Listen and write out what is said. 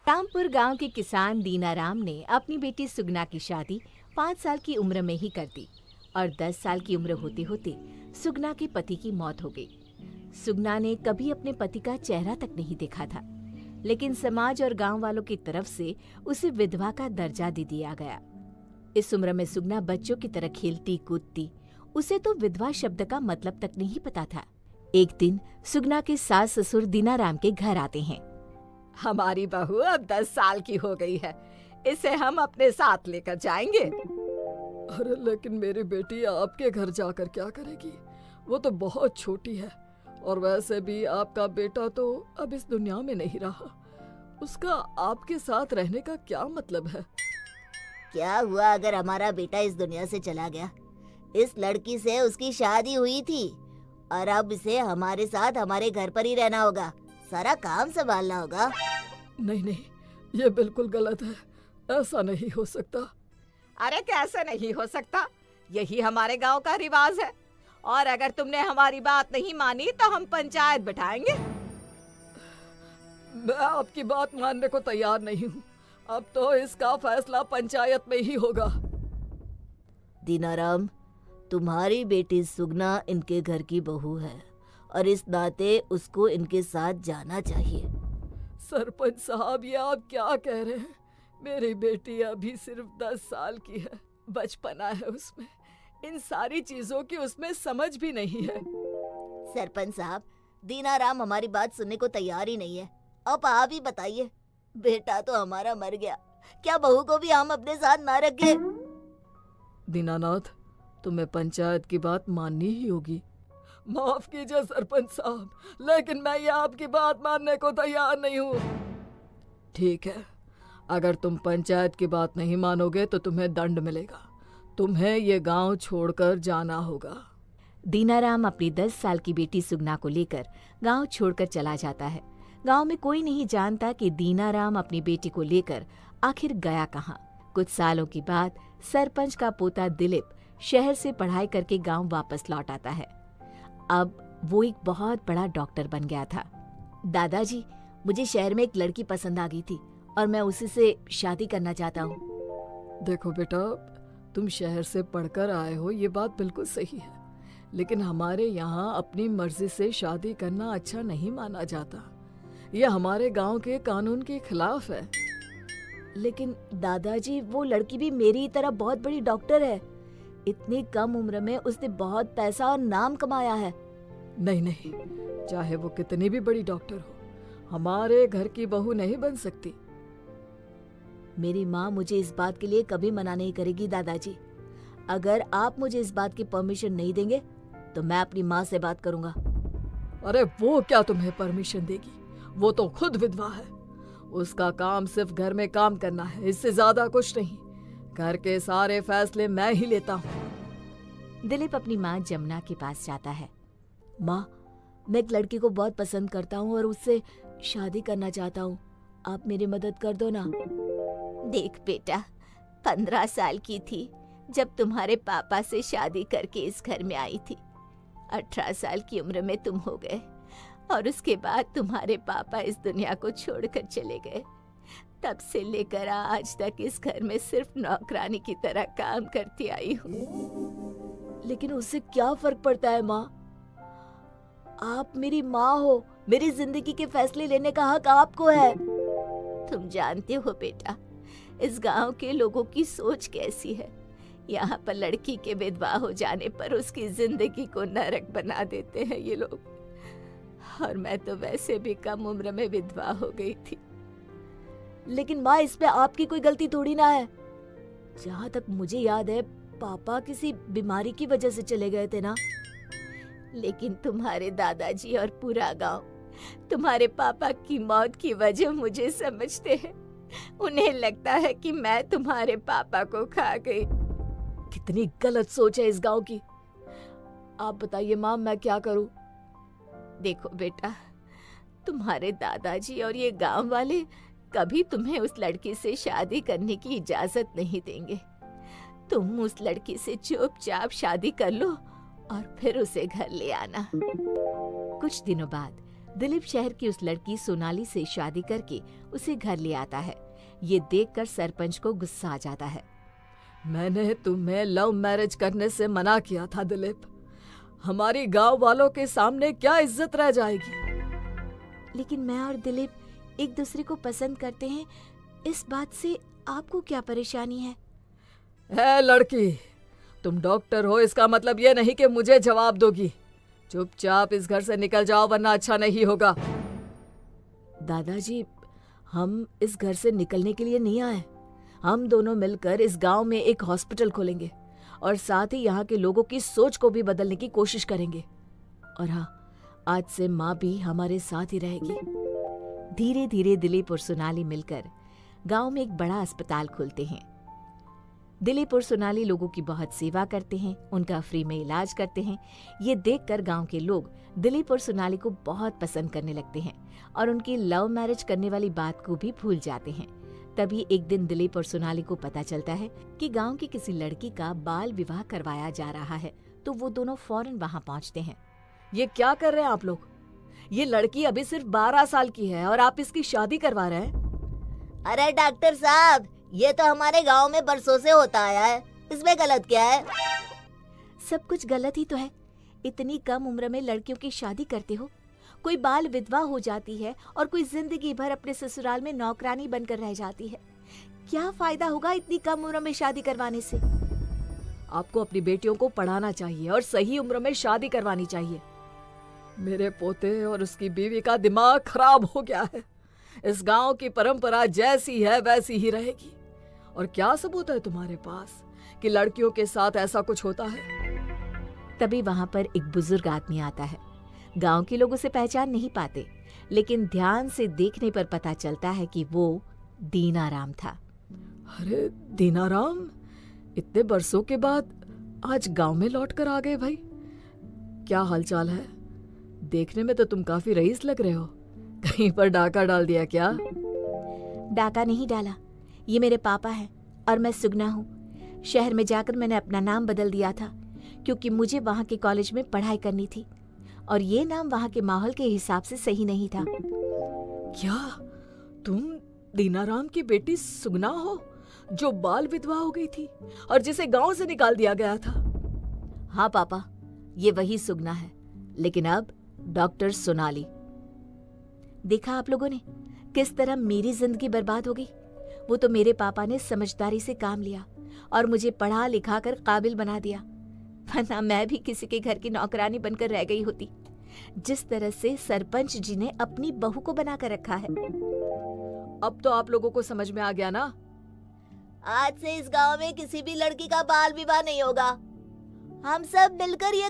रामपुर गांव के किसान दीनाराम ने अपनी बेटी सुगना की शादी 5 साल की उम्र में ही कर दी और 10 साल की उम्र होते होते सुगना के पति की मौत हो गई। सुगना ने कभी अपने पति का चेहरा तक नहीं देखा था, लेकिन समाज और गांव वालों की तरफ से उसे विधवा का दर्जा दे दिया गया। इस उम्र में सुगना बच्चों की तरह खेलती कूदती, उसे तो विधवा शब्द का मतलब तक नहीं पता था। एक दिन सुगना के सास ससुर दीनाराम के घर आते हैं। हमारी बहू अब 10 साल की हो गई है, इसे हम अपने साथ लेकर जाएंगे। अरे लेकिन मेरी बेटी आपके घर जाकर क्या करेगी? वो तो बहुत छोटी है और वैसे भी आपका बेटा तो अब इस दुनिया में नहीं रहा। उसका आपके साथ रहने का क्या मतलब है? क्या हुआ अगर हमारा बेटा इस दुनिया से चला गया? इस लड़की से उसकी शादी हुई थी और अब इसे हमारे साथ हमारे घर पर ही रहना होगा, सारा काम संभालना होगा। नहीं नहीं, ये बिल्कुल गलत है, ऐसा नहीं हो सकता। अरे कैसे नहीं हो सकता, यही हमारे गांव का रिवाज है और अगर तुमने हमारी बात नहीं मानी तो हम पंचायत बिठाएंगे। मैं आपकी बात मानने को तैयार नहीं हूँ। अब तो इसका फैसला पंचायत में ही होगा। दीनाराम, तुम्हारी बेटी सुगना इनके घर की बहू है और इस नाते उसको इनके साथ जाना चाहिए। सरपंच साहब, ये आप क्या कह रहे हैं? मेरी बेटी अभी सिर्फ 10 साल की है, बचपना है उसमें, इन सारी चीजों की उसमें समझ भी नहीं है। सरपंच साहब, दीनाराम हमारी बात सुनने को तैयार ही नहीं है। अब आप ही बताइए, बेटा तो हमारा मर गया, क्या बहू को भी हम अपने साथ ना रखें? दीनानाथ, तुम्हें पंचायत की बात माननी ही होगी। माफ कीजिए सरपंच साहब, लेकिन मैं ये आपकी बात मानने को तैयार नहीं हूँ। ठीक है, अगर तुम पंचायत की बात नहीं मानोगे तो तुम्हें दंड मिलेगा। तुम्हें ये गांव छोड़कर जाना होगा। दीनाराम अपनी 10 साल की बेटी सुगना को लेकर गांव छोड़कर चला जाता है। गांव में कोई नहीं जानता कि दीनाराम अपनी बेटी को लेकर आखिर गया कहाँ। कुछ सालों के बाद सरपंच का पोता दिलीप शहर से पढ़ाई करके गांव वापस लौट आता है। अब वो एक बहुत बड़ा डॉक्टर बन गया था। दादाजी, मुझे शहर में एक लड़की पसंद आ गई थी और मैं उसी से शादी करना चाहता हूँ। देखो बेटा, तुम शहर से पढ़कर आए हो, ये बात बिल्कुल सही है, लेकिन हमारे यहाँ अपनी मर्जी से शादी करना अच्छा नहीं माना जाता। यह हमारे गांव के कानून के खिलाफ है। लेकिन दादाजी, वो लड़की भी मेरी तरह बहुत बड़ी डॉक्टर है। इतनी कम उम्र में उसने बहुत पैसा और नाम कमाया है। नहीं नहीं, चाहे वो कितनी भी बड़ी डॉक्टर हो, हमारे घर की बहू नहीं बन सकती। मेरी माँ मुझे इस बात के लिए कभी मना नहीं करेगी दादाजी। अगर आप मुझे इस बात की परमिशन नहीं देंगे तो मैं अपनी माँ से बात करूंगा। अरे वो क्या तुम्हें परमिशन देगी? वो तो खुद विधवा है। उसका काम सिर्फ घर में काम करना है, इससे ज्यादा कुछ नहीं। घर के सारे फैसले मैं ही लेता हूँ। दिलीप अपनी माँ जमुना के पास जाता है। माँ, मैं एक लड़की को बहुत पसंद करता हूँ और उससे शादी करना चाहता हूँ, आप मेरी मदद कर दो ना। देख बेटा, 15 साल की थी जब तुम्हारे पापा से शादी करके इस घर में आई थी। 18 साल की उम्र में तुम हो गए और उसके बाद तुम्हारे पापा इस दुनिया को छोड़कर चले गए। तब से लेकर आज तक इस घर में सिर्फ नौकरानी की तरह काम करती आई हूँ। लेकिन उससे क्या फर्क पड़ता है माँ? आप मेरी माँ हो, मेरी जिंदगी के फैसले लेने का हक आपको है। तुम जानते हो बेटा, इस गांव के लोगों की सोच कैसी है। यहाँ पर लड़की के विधवा हो जाने पर उसकी जिंदगी को नरक बना देते हैं ये लोग। और मैं तो वैसे भी कम उम्र में विधवा हो गई थी। लेकिन माँ, इसमें आपकी कोई गलती थोड़ी ना है। जहाँ तक मुझे याद है, पापा किसी बीमारी की वजह से चले गए थे ना। लेकिन तुम्हारे दादाजी और पूरा गांव तुम्हारे पापा की मौत की वजह मुझे समझते हैं। उन्हें लगता है कि मैं तुम्हारे पापा को खा गई। कितनी गलत सोच है इस गांव की। आप बताइए माँ, मैं क्या करूं? देखो बेटा, तुम्हारे दादाजी और ये गांव वाले कभी तुम्हें उस लड़की से शादी करने की इजाजत नहीं देंगे। तुम उस लड़की से चुपचाप शादी कर लो और फिर उसे घर ले आना। कुछ दिनों बाद दिलीप शहर की उस लड़की सोनाली से शादी करके उसे घर ले आता है। ये देखकर सरपंच को गुस्सा आ जाता है। मैंने तुम्हें लव मैरिज करने से मना किया था दिलीप। हमारी गांव वालों के सामने क्या इज्जत रह जाएगी। लेकिन मैं और दिलीप एक दूसरे को पसंद करते हैं, इस बात से आपको क्या परेशानी है? है लड़की, तुम डॉक्टर हो इसका मतलब ये नहीं कि मुझे जवाब दोगी। चुपचाप इस घर से निकल जाओ वरना अच्छा नहीं होगा। दादाजी, हम इस घर से निकलने के लिए नहीं आए। हम दोनों मिलकर इस गांव में एक हॉस्पिटल खोलेंगे और साथ ही यहाँ के लोगों की सोच को भी बदलने की कोशिश करेंगे। और हाँ, आज से माँ भी हमारे साथ ही रहेगी। धीरे धीरे दिलीप और सोनाली मिलकर गांव में एक बड़ा अस्पताल खोलते हैं। दिलीप और सोनाली लोगों की बहुत सेवा करते हैं, उनका फ्री में इलाज करते हैं। ये देखकर गांव के लोग दिलीप और सोनाली को बहुत पसंद करने लगते हैं और उनकी लव मैरिज करने वाली बात को भी भूल जाते हैं। तभी एक दिन दिलीप और सोनाली को पता चलता है कि गांव की किसी लड़की का बाल विवाह करवाया जा रहा है, तो वो दोनों फौरन वहां पहुंचते हैं। ये क्या कर रहे हैं आप लोग? ये लड़की अभी सिर्फ 12 साल की है और आप इसकी शादी करवा रहे हैं। अरे डॉक्टर साहब, ये तो हमारे गांव में बरसों से होता आया है, इसमें गलत क्या है? सब कुछ गलत ही तो है। इतनी कम उम्र में लड़कियों की शादी करते हो। कोई बाल विधवा हो जाती है और कोई जिंदगी भर अपने ससुराल में नौकरानी बनकर रह जाती है। क्या फायदा होगा इतनी कम उम्र में शादी करवाने से? आपको अपनी बेटियों को पढ़ाना चाहिए और सही उम्र में शादी करवानी चाहिए। मेरे पोते और उसकी बीवी का दिमाग खराब हो गया है। इस गांव की परंपरा जैसी है वैसी ही रहेगी। और क्या सबूत है तुम्हारे पास कि लड़कियों के साथ ऐसा कुछ होता है? तभी वहां पर एक बुजुर्ग आदमी आता है। गांव के लोग उसे पहचान नहीं पाते, लेकिन ध्यान से देखने पर पता चलता है कि वो दीनाराम था। अरे दीनाराम, इतने बरसों के बाद आज गांव में लौट कर आ गए भाई। क्या हालचाल है? देखने में तो तुम काफी रईस लग रहे हो। कहीं पर डाका डाल दिया क्या? डाका नहीं डाला, ये मेरे पापा हैं और मैं सुगना हूँ। शहर में जाकर मैंने अपना नाम बदल दिया था क्योंकि मुझे वहाँ के कॉलेज में पढ़ाई करनी थी और ये नाम वहाँ के माहौल के हिसाब से सही नहीं था। क्या तुम दीनाराम की बेटी सुगना हो जो बाल विधवा हो गई थी और जिसे गांव से निकाल दिया गया था? हाँ पापा, ये वही सुगना है, लेकिन अब डॉक्टर सोनाली। देखा आप लोगों ने किस तरह मेरी जिंदगी बर्बाद हो गई। वो तो मेरे पापा ने समझदारी से काम लिया और मुझे पढ़ा लिखा कर काबिल बना दिया, वरना मैं भी किसी के घर की नौकरानी बनकर रह गई होती, जिस तरह से सरपंच जी ने अपनी बहू को बनाकर रखा है। अब तो आप लोगों को समझ में आ गया ना? आज से इस गांव में किसी भी लड़की का बाल विवाह नहीं होगा। हम सब मिलकर ये